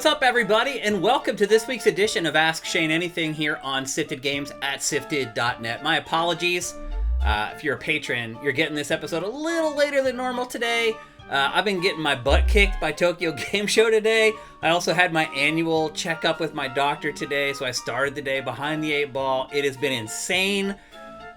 What's up, everybody, and welcome to this week's edition of Ask Shane Anything here on SIFTD Games at SIFTD.net. My apologies. If you're a patron, you're getting this episode a little later than normal today. I've been getting my butt kicked by Tokyo Game Show today. I also had my annual checkup with my doctor today, so I started the day behind the 8 ball. It has been insane,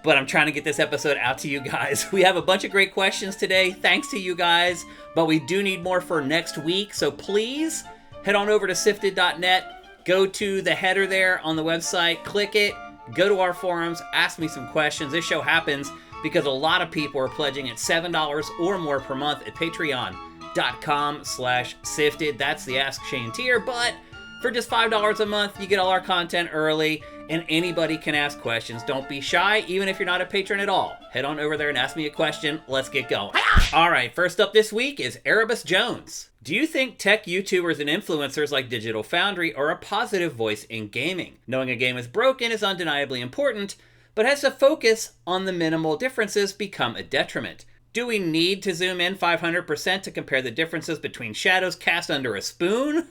but I'm trying to get this episode out to you guys. We have a bunch of great questions today, thanks to you guys, but we do need more for next week, so please head on over to SIFTD.net, go to the header there on the website, click it, go to our forums, ask me some questions. This show happens because a lot of people are pledging at $7 or more per month at patreon.com/SIFTD. That's the Ask Shane tier, but for just $5 a month, you get all our content early, and anybody can ask questions. Don't be shy, even if you're not a patron at all. Head on over there and ask me a question. Let's get going. All right, first up this week is Erebus Jones. Do you think tech YouTubers and influencers like Digital Foundry are a positive voice in gaming? Knowing a game is broken is undeniably important, but has the focus on the minimal differences become a detriment? Do we need to zoom in 500% to compare the differences between shadows cast under a spoon?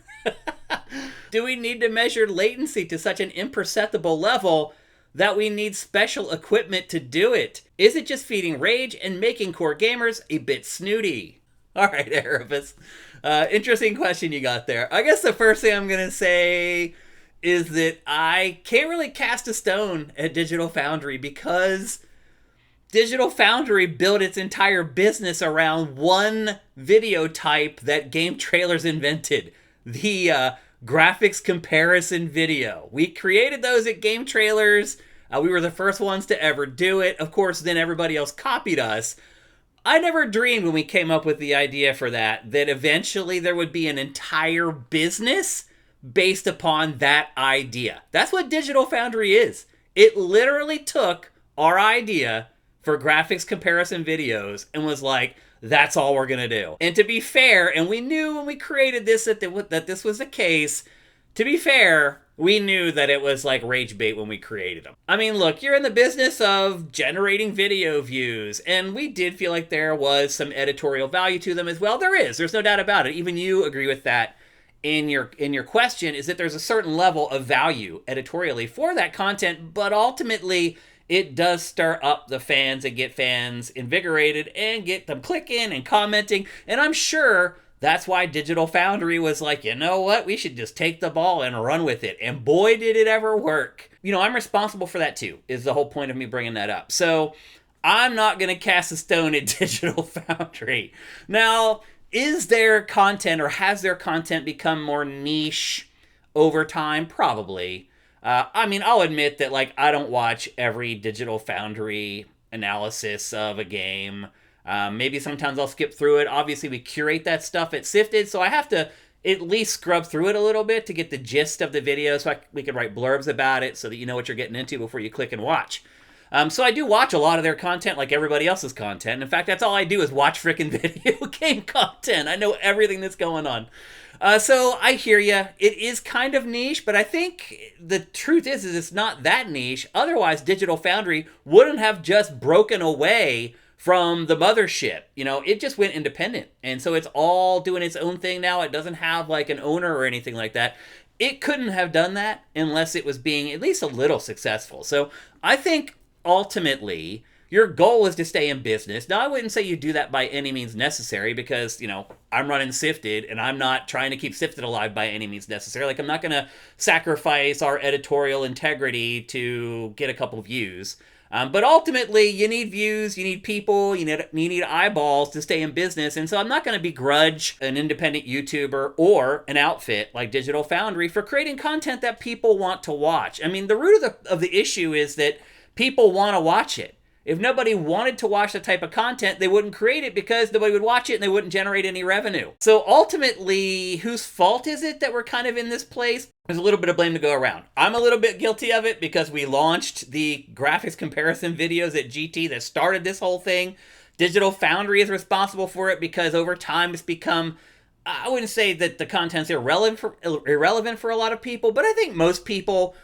Do we need to measure latency to such an imperceptible level that we need special equipment to do it? Is it just feeding rage and making core gamers a bit snooty? All right, Erebus. Interesting question you got there. I guess the first thing I'm going to say is that I can't really cast a stone at Digital Foundry because Digital Foundry built its entire business around one video type that game trailers invented. The graphics comparison video. We created those at game trailers. We were the first ones to ever do it. Of course, then everybody else copied us. I never dreamed when we came up with the idea for that eventually there would be an entire business based upon that idea. That's what Digital Foundry is. It literally took our idea for graphics comparison videos and was like, that's all we're going to do. And to be fair, and we knew when we created this that this was the case, to be fair, we knew that it was like rage bait when we created them. I mean, look, you're in the business of generating video views, and we did feel like there was some editorial value to them as well. There is. There's no doubt about it. Even you agree with that in your question, is that there's a certain level of value editorially for that content, but ultimately it does stir up the fans and get fans invigorated and get them clicking and commenting. And I'm sure that's why Digital Foundry was like, you know what? We should just take the ball and run with it. And boy, did it ever work. You know, I'm responsible for that too, is the whole point of me bringing that up. So I'm not going to cast a stone at Digital Foundry. Now, is their content or has their content become more niche over time? Probably. I mean, I'll admit that, like, I don't watch every Digital Foundry analysis of a game. Maybe sometimes I'll skip through it. Obviously, we curate that stuff at SIFTD, so I have to at least scrub through it a little bit to get the gist of the video, so we can write blurbs about it so that you know what you're getting into before you click and watch. So I do watch a lot of their content like everybody else's content. In fact, that's all I do is watch frickin' video game content. I know everything that's going on. So I hear you. It is kind of niche, but I think the truth is it's not that niche. Otherwise, Digital Foundry wouldn't have just broken away from the mothership. You know, it just went independent. And so it's all doing its own thing now. It doesn't have like an owner or anything like that. It couldn't have done that unless it was being at least a little successful. So I think ultimately your goal is to stay in business. Now, I wouldn't say you do that by any means necessary because, you know, I'm running SIFTD and I'm not trying to keep SIFTD alive by any means necessary. Like, I'm not going to sacrifice our editorial integrity to get a couple views. But ultimately, you need views, you need people, you need eyeballs to stay in business. And so I'm not going to begrudge an independent YouTuber or an outfit like Digital Foundry for creating content that people want to watch. I mean, the root of the issue is that people want to watch it. If nobody wanted to watch the type of content, they wouldn't create it because nobody would watch it and they wouldn't generate any revenue. So ultimately, whose fault is it that we're kind of in this place? There's a little bit of blame to go around. I'm a little bit guilty of it because we launched the graphics comparison videos at GT that started this whole thing. Digital Foundry is responsible for it because over time it's become, I wouldn't say that the content's irrelevant for a lot of people, but I think most people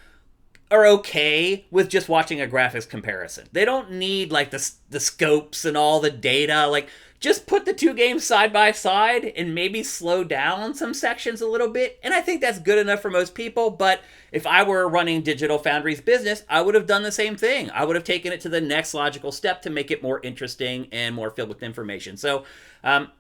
are okay with just watching a graphics comparison. They don't need like the scopes and all the data. Like, just put the two games side by side and maybe slow down some sections a little bit. And I think that's good enough for most people. But if I were running Digital Foundry's business, I would have done the same thing. I would have taken it to the next logical step to make it more interesting and more filled with information. So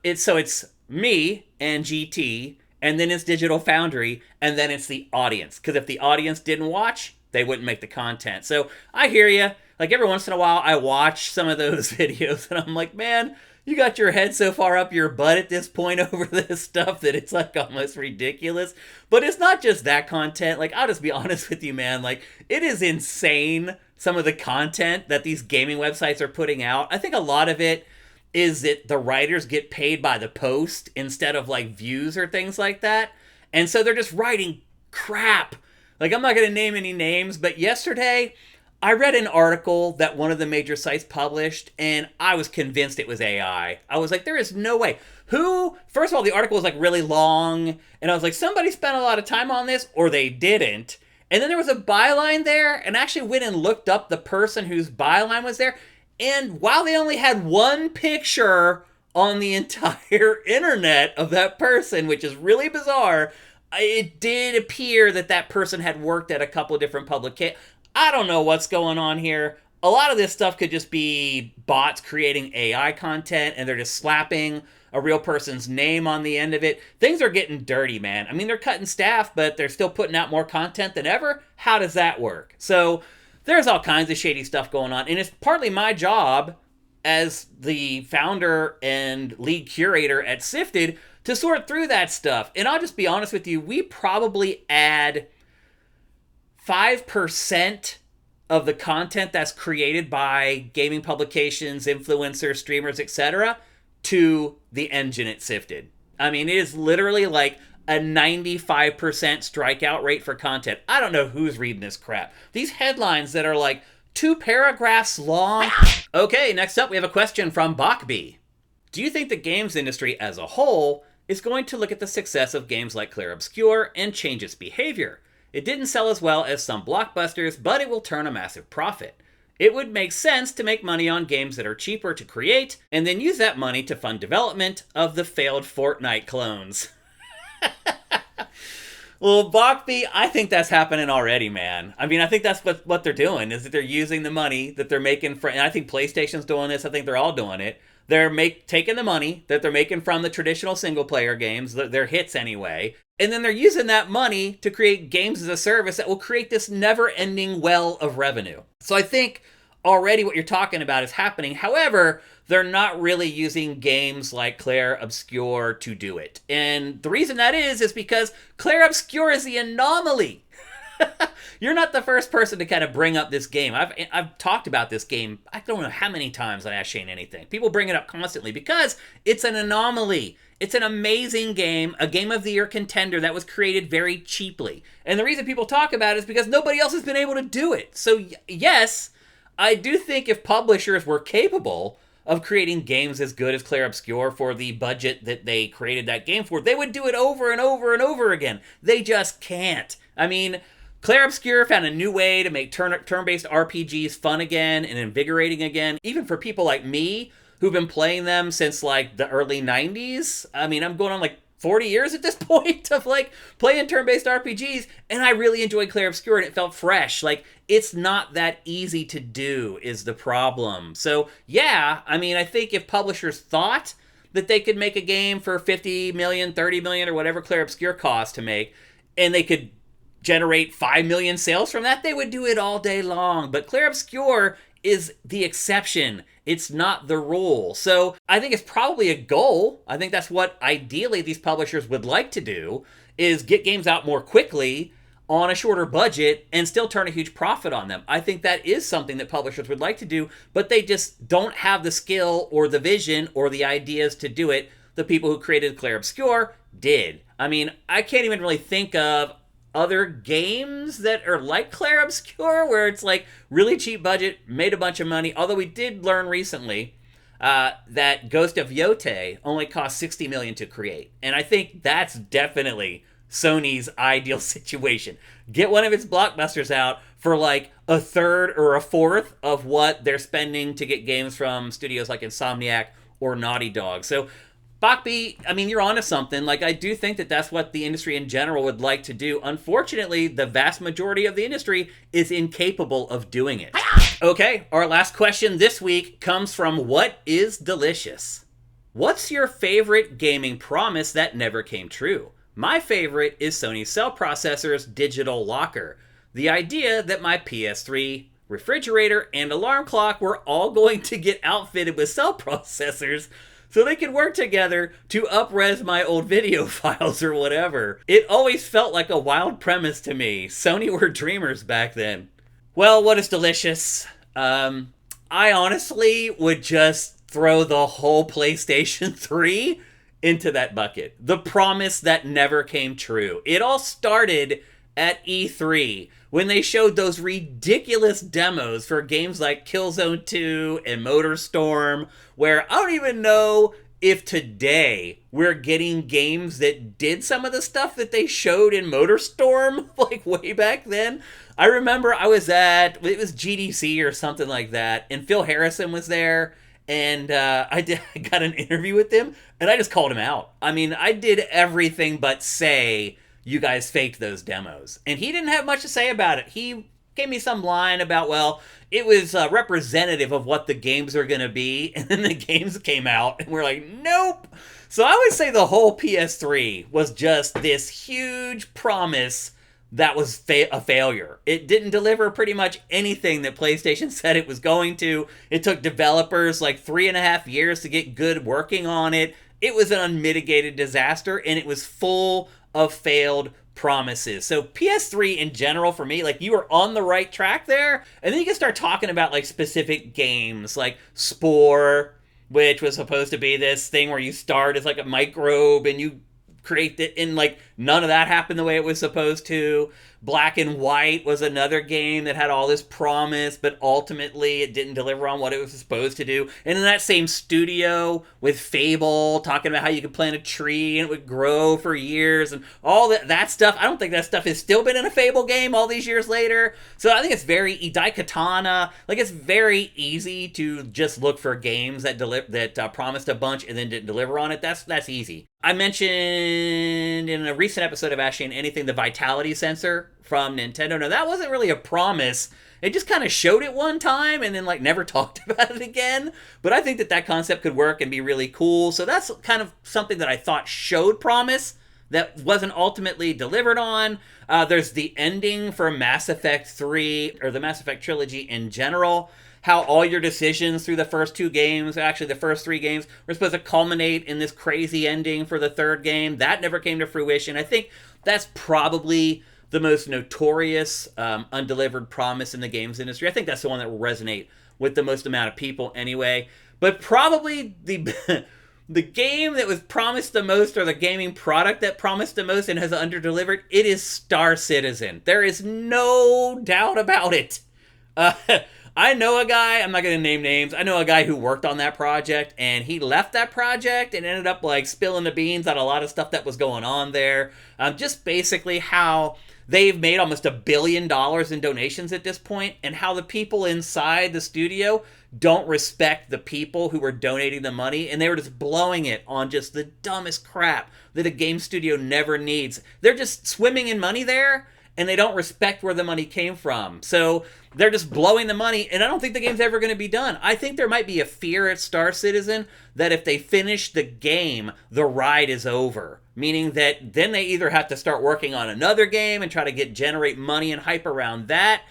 it's me and GT, and then it's Digital Foundry, and then it's the audience. Because if the audience didn't watch, they wouldn't make the content. So I hear you. Like, every once in a while, I watch some of those videos, and I'm like, man, you got your head so far up your butt at this point over this stuff that it's like almost ridiculous. But it's not just that content. Like, I'll just be honest with you, man. Like, it is insane, some of the content that these gaming websites are putting out. I think a lot of it is that the writers get paid by the post instead of like views or things like that. And so they're just writing crap. Like, I'm not going to name any names, but yesterday I read an article that one of the major sites published, and I was convinced it was AI. I was like, there is no way. First of all, the article was like really long, and I was like, somebody spent a lot of time on this, or they didn't. And then there was a byline there, and I actually went and looked up the person whose byline was there. And while they only had one picture on the entire internet of that person, which is really bizarre, it did appear that that person had worked at a couple of different publications. I don't know what's going on here. A lot of this stuff could just be bots creating AI content, and they're just slapping a real person's name on the end of it. Things are getting dirty, man. I mean, they're cutting staff, but they're still putting out more content than ever. How does that work? So there's all kinds of shady stuff going on, and it's partly my job as the founder and lead curator at SIFTD to sort through that stuff. And I'll just be honest with you, we probably add 5% of the content that's created by gaming publications, influencers, streamers, etc. to the engine at SIFTD. I mean, it is literally like a 95% strikeout rate for content. I don't know who's reading this crap. These headlines that are like 2 paragraphs long. Okay, next up we have a question from Bachby. Do you think the games industry as a whole is going to look at the success of games like Clair Obscur and change its behavior? It didn't sell as well as some blockbusters, but it will turn a massive profit. It would make sense to make money on games that are cheaper to create, and then use that money to fund development of the failed Fortnite clones. Well, Bachby, I think that's happening already, man. I mean, I think that's what they're doing, is that they're using the money that they're making from, and I think PlayStation's doing this, I think they're all doing it. They're taking the money that they're making from the traditional single-player games, their hits anyway, and then they're using that money to create games as a service that will create this never-ending well of revenue. So I think already what you're talking about is happening. However, they're not really using games like Clair Obscur to do it. And the reason that is because Clair Obscur is the anomaly. You're not the first person to kind of bring up this game. I've talked about this game, I don't know how many times on Ask Shane Anything. People bring it up constantly because it's an anomaly. It's an amazing game, a Game of the Year contender that was created very cheaply. And the reason people talk about it is because nobody else has been able to do it. So yes, I do think if publishers were capable of creating games as good as Clair Obscur for the budget that they created that game for, they would do it over and over and over again. They just can't. I mean, Clair Obscur found a new way to make turn-based RPGs fun again and invigorating again, even for people like me who've been playing them since like the early 90s. I mean, I'm going on like 40 years at this point of like playing turn-based RPGs, and I really enjoyed Clair Obscur and it felt fresh. Like, it's not that easy to do is the problem. So yeah, I mean, I think if publishers thought that they could make a game for 50 million, 30 million, or whatever Clair Obscur cost to make, and they could generate 5 million sales from that, they would do it all day long. But Clair Obscur is the exception. It's not the rule. So I think it's probably a goal. I think that's what ideally these publishers would like to do, is get games out more quickly on a shorter budget and still turn a huge profit on them. I think that is something that publishers would like to do, but they just don't have the skill or the vision or the ideas to do it. The people who created Clair Obscur did. I mean, I can't even really think of other games that are like Clair Obscur, where it's like really cheap budget, made a bunch of money. Although we did learn recently that Ghost of Yote only cost $60 million to create. And I think that's definitely Sony's ideal situation. Get one of its blockbusters out for like a third or a fourth of what they're spending to get games from studios like Insomniac or Naughty Dog. So Bachby, I mean, you're onto something. Like, I do think that that's what the industry in general would like to do. Unfortunately, the vast majority of the industry is incapable of doing it. Okay, our last question this week comes from What is Delicious? What's your favorite gaming promise that never came true? My favorite is Sony's cell processor's digital locker. The idea that my PS3, refrigerator, and alarm clock were all going to get outfitted with cell processors so they could work together to up-res my old video files or whatever. It always felt like a wild premise to me. Sony were dreamers back then. Well, what is delicious? I honestly would just throw the whole PlayStation 3 into that bucket. The promise that never came true. It all started at E3 when they showed those ridiculous demos for games like Killzone 2 and MotorStorm, where I don't even know if today we're getting games that did some of the stuff that they showed in MotorStorm, like way back then. I remember I was it was GDC or something like that, and Phil Harrison was there, and I got an interview with him, and I just called him out. I mean, I did everything but say, you guys faked those demos. And he didn't have much to say about it. He gave me some line about, well, it was representative of what the games are going to be. And then the games came out, and we're like, nope. So I would say the whole PS3 was just this huge promise that was a failure. It didn't deliver pretty much anything that PlayStation said it was going to. It took developers like 3.5 years to get good working on it. It was an unmitigated disaster, and it was full of failed promises. So PS3 in general, for me, like, you were on the right track there, and then you can start talking about like specific games like Spore, which was supposed to be this thing where you start as like a microbe and you create it, and like none of that happened the way it was supposed to. Black and White was another game that had all this promise, but ultimately it didn't deliver on what it was supposed to do. And in that same studio with Fable, talking about how you could plant a tree and it would grow for years and all that stuff. I don't think that stuff has still been in a Fable game all these years later. So I think it's very Idai Katana. Like, it's very easy to just look for games that promised a bunch and then didn't deliver on it. That's easy. I mentioned in a recent episode of Ask Shane Anything the Vitality sensor from Nintendo. Now, that wasn't really a promise. It just kind of showed it one time and then like never talked about it again. But I think that concept could work and be really cool. So that's kind of something that I thought showed promise that wasn't ultimately delivered on. There's the ending for Mass Effect 3, or the Mass Effect trilogy in general. How all your decisions through the first 2 games, actually the first 3 games, were supposed to culminate in this crazy ending for the 3rd game. That never came to fruition. I think that's probably the most notorious undelivered promise in the games industry. I think that's the one that will resonate with the most amount of people anyway. But probably the game that was promised the most, or the gaming product that promised the most and has underdelivered, it is Star Citizen. There is no doubt about it. I know a guy, I'm not going to name names, I know a guy who worked on that project, and he left that project and ended up like spilling the beans on a lot of stuff that was going on there. Just basically how they've made almost $1 billion in donations at this point, and how the people inside the studio don't respect the people who were donating the money, and they were just blowing it on just the dumbest crap that a game studio never needs. They're just swimming in money there, and they don't respect where the money came from. So they're just blowing the money, and I don't think the game's ever going to be done. I think there might be a fear at Star Citizen that if they finish the game, the ride is over. Meaning that then they either have to start working on another game and try to generate money and hype around that.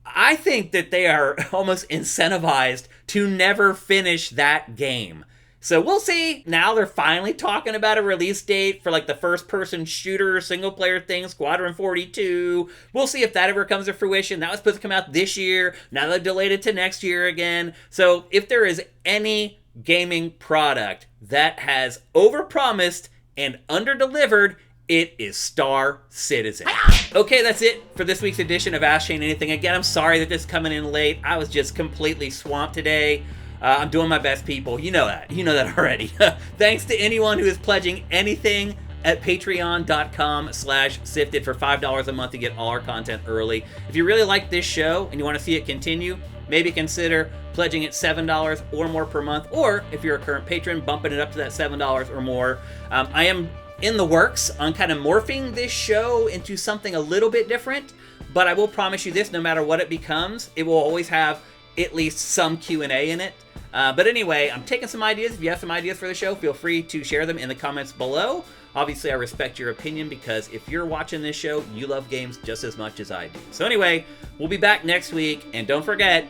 I think that they are almost incentivized to never finish that game. So we'll see. Now they're finally talking about a release date for like the first-person shooter single-player thing, Squadron 42. We'll see if that ever comes to fruition. That was supposed to come out this year. Now they've delayed it to next year again. So if there is any gaming product that has overpromised and underdelivered, it is Star Citizen. Okay, that's it for this week's edition of Ask Shane Anything. Again, I'm sorry that this is coming in late. I was just completely swamped today. I'm doing my best, people. You know that. You know that already. Thanks to anyone who is pledging anything at patreon.com/sifted for $5 a month to get all our content early. If you really like this show and you want to see it continue, maybe consider pledging it $7 or more per month, or if you're a current patron, bumping it up to that $7 or more. I am in the works on kind of morphing this show into something a little bit different, but I will promise you this, no matter what it becomes, it will always have at least some Q&A in it. But anyway, I'm taking some ideas. If you have some ideas for the show, feel free to share them in the comments below. Obviously, I respect your opinion, because if you're watching this show, you love games just as much as I do. So anyway, we'll be back next week, and don't forget,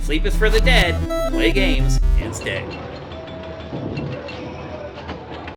sleep is for the dead. Play games instead.